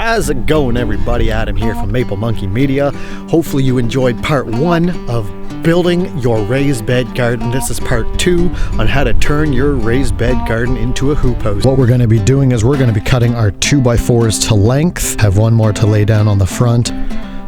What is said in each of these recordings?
How's it going, everybody? Adam here from Maple Monkey Media. Hopefully you enjoyed part 1 of building your raised bed garden. This is part 2 on how to turn your raised bed garden into a hoop house. What we're going to be doing is we're going to be cutting our 2x4s to length, have one more to lay down on the front.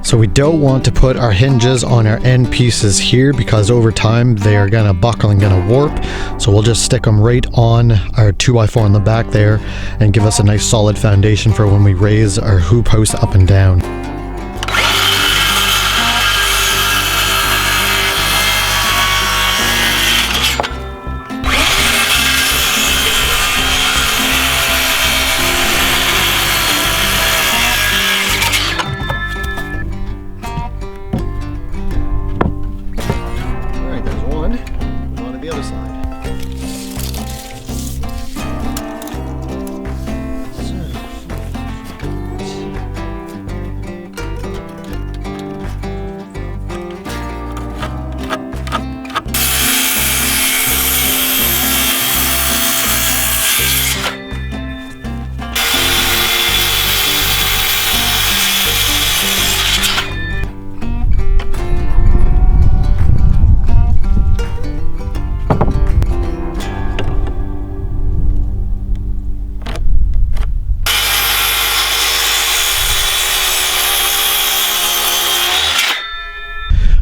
So we don't want to put our hinges on our end pieces here because over time they are going to buckle and going to warp. So we'll just stick them right on our 2x4 in the back there and give us a nice solid foundation for when we raise our hoop house up and down.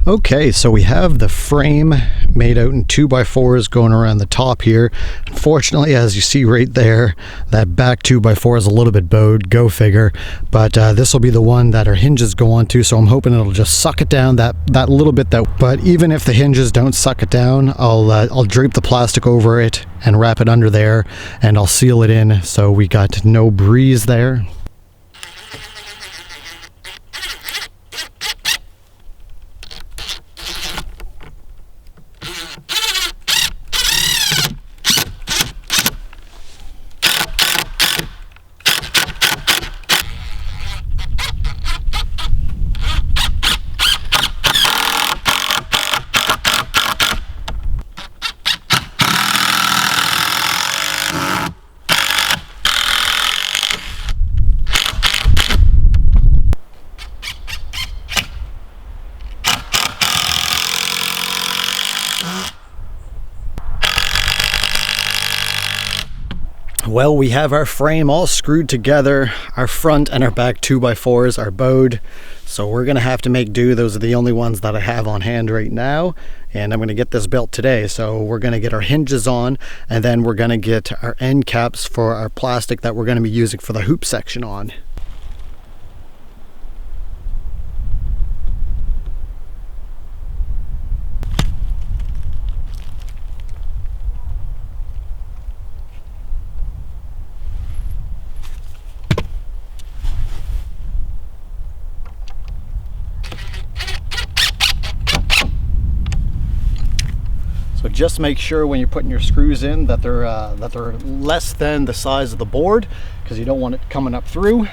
Okay, so we have the frame made out in 2x4s going around the top here. Unfortunately, as you see right there, that back 2x4 is a little bit bowed, go figure. But this will be the one that our hinges go onto, so I'm hoping it'll just suck it down that little bit. But even if the hinges don't suck it down, I'll drape the plastic over it and wrap it under there, and I'll seal it in so we got no breeze there. Well, we have our frame all screwed together. Our front and our back 2x4s are bowed, so we're gonna have to make do. Those are the only ones that I have on hand right now, and I'm gonna get this built today. So we're gonna get our hinges on, and then we're gonna get our end caps for our plastic that we're gonna be using for the hoop section on. So just make sure when you're putting your screws in that they're less than the size of the board, because you don't want it coming up through.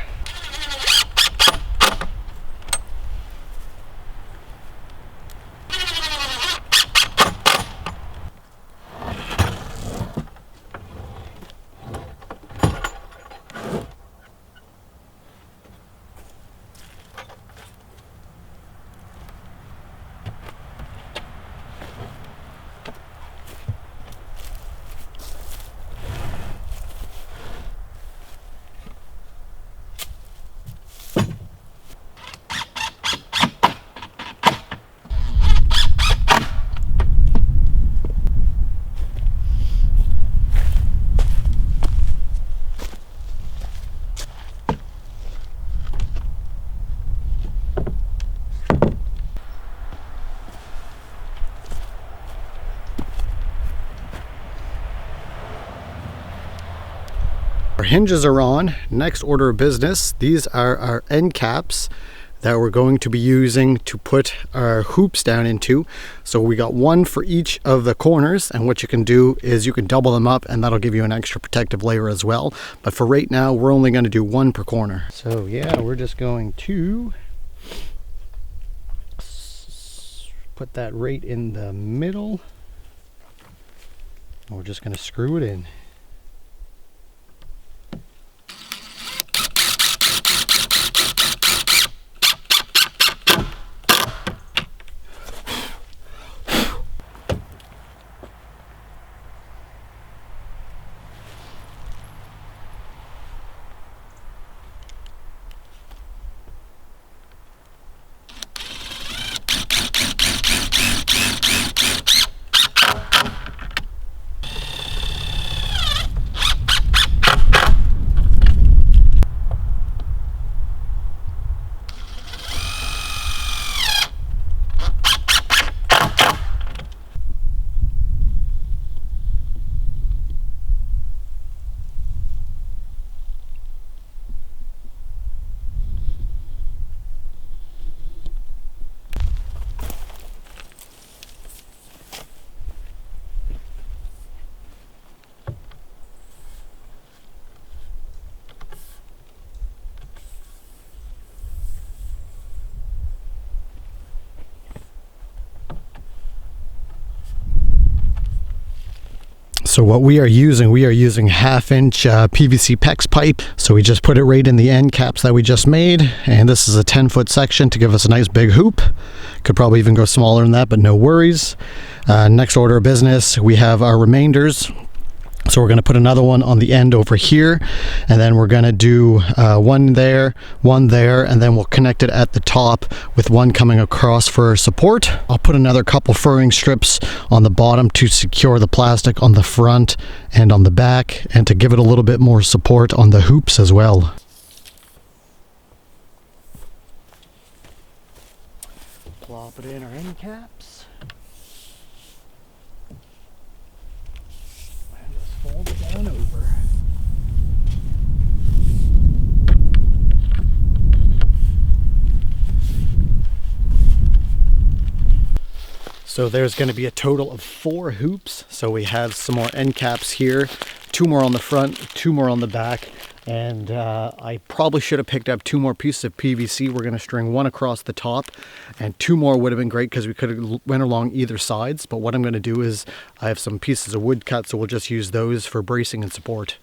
Our hinges are on. Next order of business, these are our end caps that we're going to be using to put our hoops down into. So we got one for each of the corners, and what you can do is you can double them up and that'll give you an extra protective layer as well. But for right now, we're only going to do one per corner. So yeah, we're just going to put that right in the middle. And we're just going to screw it in. So what we are using 1/2-inch PVC PEX pipe. So we just put it right in the end caps that we just made. And this is a 10-foot section to give us a nice big hoop. Could probably even go smaller than that, but no worries. Next order of business, we have our remainders. So we're going to put another one on the end over here, and then we're going to do one there, and then we'll connect it at the top with one coming across for support. I'll put another couple furring strips on the bottom to secure the plastic on the front and on the back, and to give it a little bit more support on the hoops as well. Plop it in our end caps. Fold it down over. So there's going to be a total of 4 hoops. So we have some more end caps here, 2 more on the front, 2 more on the back. And I probably should have picked up 2 more pieces of PVC. We're going to string 1 across the top, and 2 more would have been great because we could have went along either sides. But what I'm going to do is I have some pieces of wood cut, so we'll just use those for bracing and support.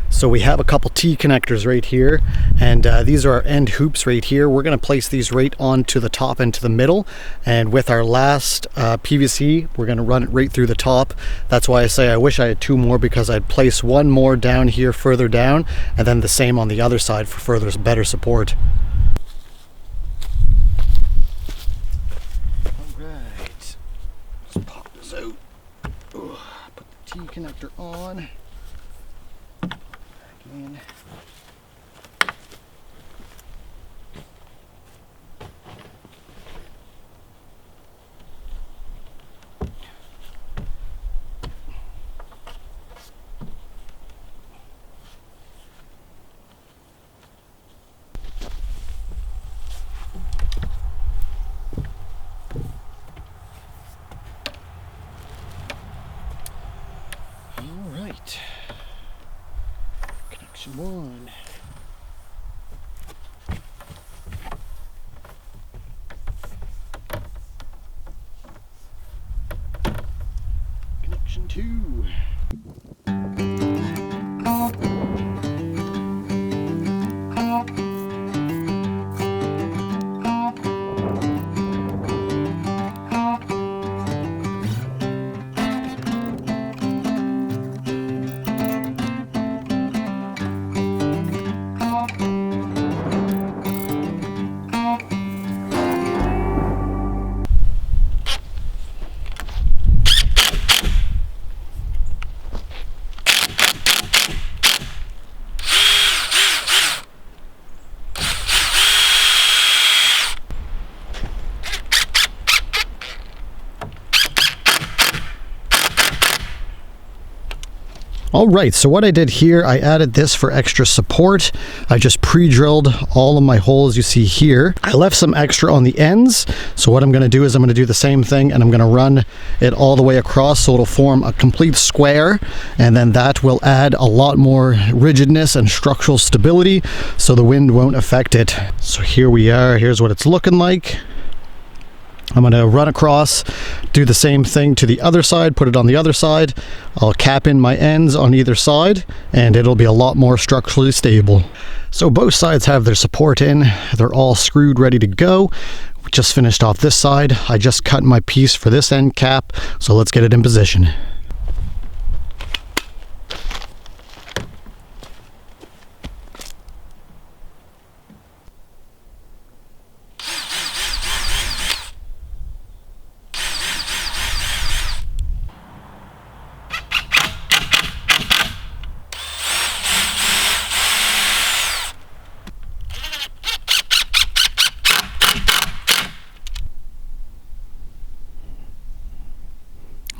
So we have a couple T connectors right here, and these are our end hoops right here. We're going to place these right onto the top and to the middle, and with our last PVC, we're going to run it right through the top. That's why I say I wish I had 2 more, because I'd place 1 more down here further down, and then the same on the other side for further better support. Alright, let's pop this out. Put the T connector on. In. All right. Connection 1. Connection 2. Alright, so what I did here, I added this for extra support. I just pre-drilled all of my holes you see here. I left some extra on the ends, so what I'm going to do is I'm going to do the same thing, and I'm going to run it all the way across so it'll form a complete square, and then that will add a lot more rigidness and structural stability so the wind won't affect it. So here we are, here's what it's looking like. I'm going to run across, do the same thing to the other side, put it on the other side. I'll cap in my ends on either side, and it'll be a lot more structurally stable. So both sides have their support in. They're all screwed, ready to go. We just finished off this side. I just cut my piece for this end cap, so let's get it in position.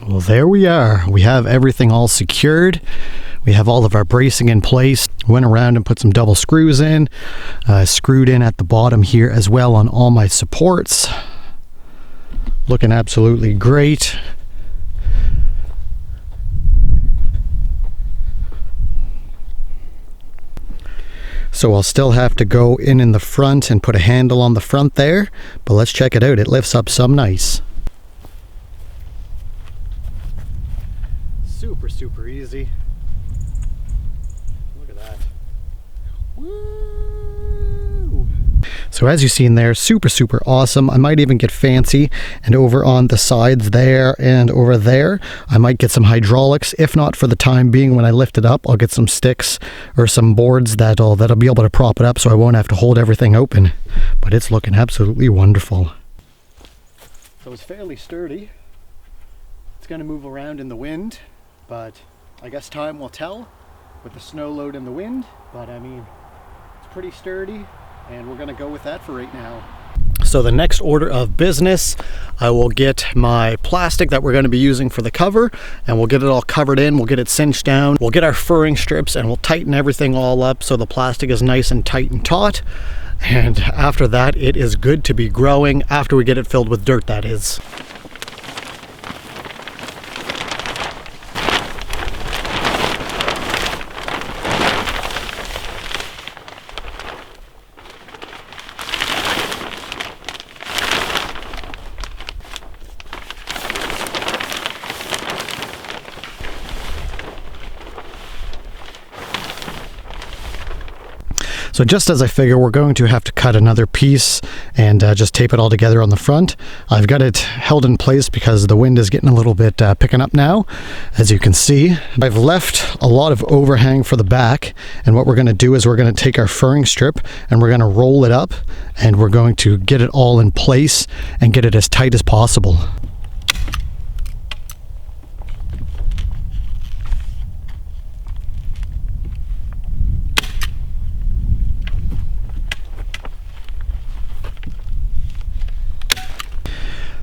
Well, there we are. We have everything all secured. We have all of our bracing in place. Went around and put some double screws in. Screwed in at the bottom here as well on all my supports. Looking absolutely great. So I'll still have to go in the front and put a handle on the front there. But let's check it out. It lifts up some nice. Super easy. Look at that. Woo! So as you've seen there, super awesome. I might even get fancy, and over on the sides there and over there I might get some hydraulics. If not, for the time being, when I lift it up, I'll get some sticks or some boards that'll be able to prop it up so I won't have to hold everything open. But it's looking absolutely wonderful. So it's fairly sturdy. It's going to move around in the wind, but I guess time will tell with the snow load and the wind. But I mean, it's pretty sturdy, and we're going to go with that for right now. So the next order of business, I will get my plastic that we're going to be using for the cover, and we'll get it all covered in. We'll get it cinched down. We'll get our furring strips, and we'll tighten everything all up so the plastic is nice and tight and taut. And after that, it is good to be growing, after we get it filled with dirt, that is. So just as I figure, we're going to have to cut another piece and just tape it all together on the front. I've got it held in place because the wind is getting a little bit picking up now, as you can see. I've left a lot of overhang for the back, and what we're going to do is we're going to take our furring strip and we're going to roll it up, and we're going to get it all in place and get it as tight as possible.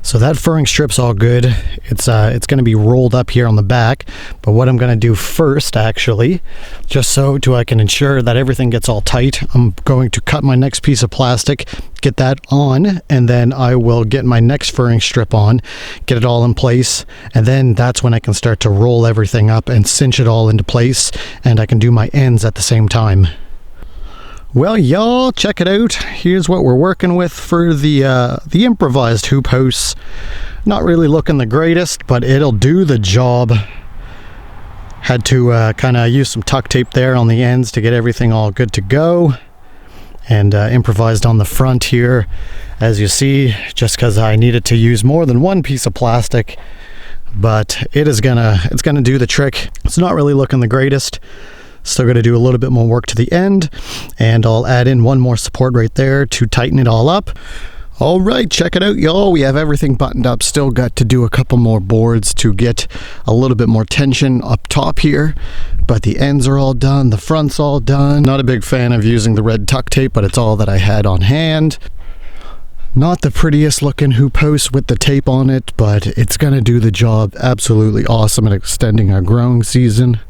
So that furring strip's all good. It's going to be rolled up here on the back. But what I'm going to do first, actually, just so I can ensure that everything gets all tight, I'm going to cut my next piece of plastic, get that on, and then I will get my next furring strip on, get it all in place, and then that's when I can start to roll everything up and cinch it all into place, and I can do my ends at the same time. Well, y'all, check it out. Here's what we're working with for the improvised hoop house. Not really looking the greatest, but it'll do the job. Had to kind of use some tuck tape there on the ends to get everything all good to go. And improvised on the front here, as you see, just because I needed to use more than one piece of plastic. But it's gonna do the trick. It's not really looking the greatest. Still going to do a little bit more work to the end, and I'll add in one more support right there to tighten it all up. All right, check it out, y'all. We have everything buttoned up. Still got to do a couple more boards to get a little bit more tension up top here, but the ends are all done. The front's all done. Not a big fan of using the red tuck tape, but it's all that I had on hand. Not the prettiest looking hoop house with the tape on it, but it's going to do the job. Absolutely awesome at extending our growing season.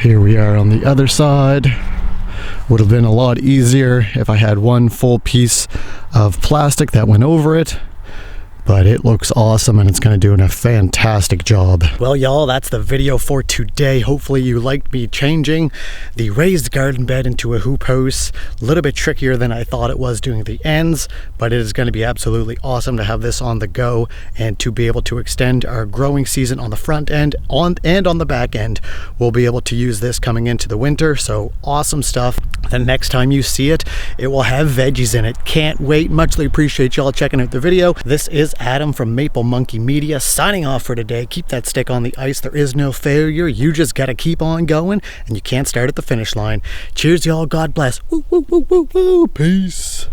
Here we are on the other side. Would have been a lot easier if I had one full piece of plastic that went over it. But it looks awesome, and it's going to do a fantastic job. Well, y'all, that's the video for today. Hopefully you liked me changing the raised garden bed into a hoop house. A little bit trickier than I thought it was doing the ends, but it is going to be absolutely awesome to have this on the go and to be able to extend our growing season on the front end and on the back end. We'll be able to use this coming into the winter, so awesome stuff. The next time you see it, it will have veggies in it. Can't wait. Muchly appreciate y'all checking out the video. This is Adam from Maple Monkey Media signing off for today. Keep that stick on the ice. There is no failure. You just got to keep on going, and you can't start at the finish line. Cheers, y'all. God bless. Woo, woo, woo, woo, woo. Peace.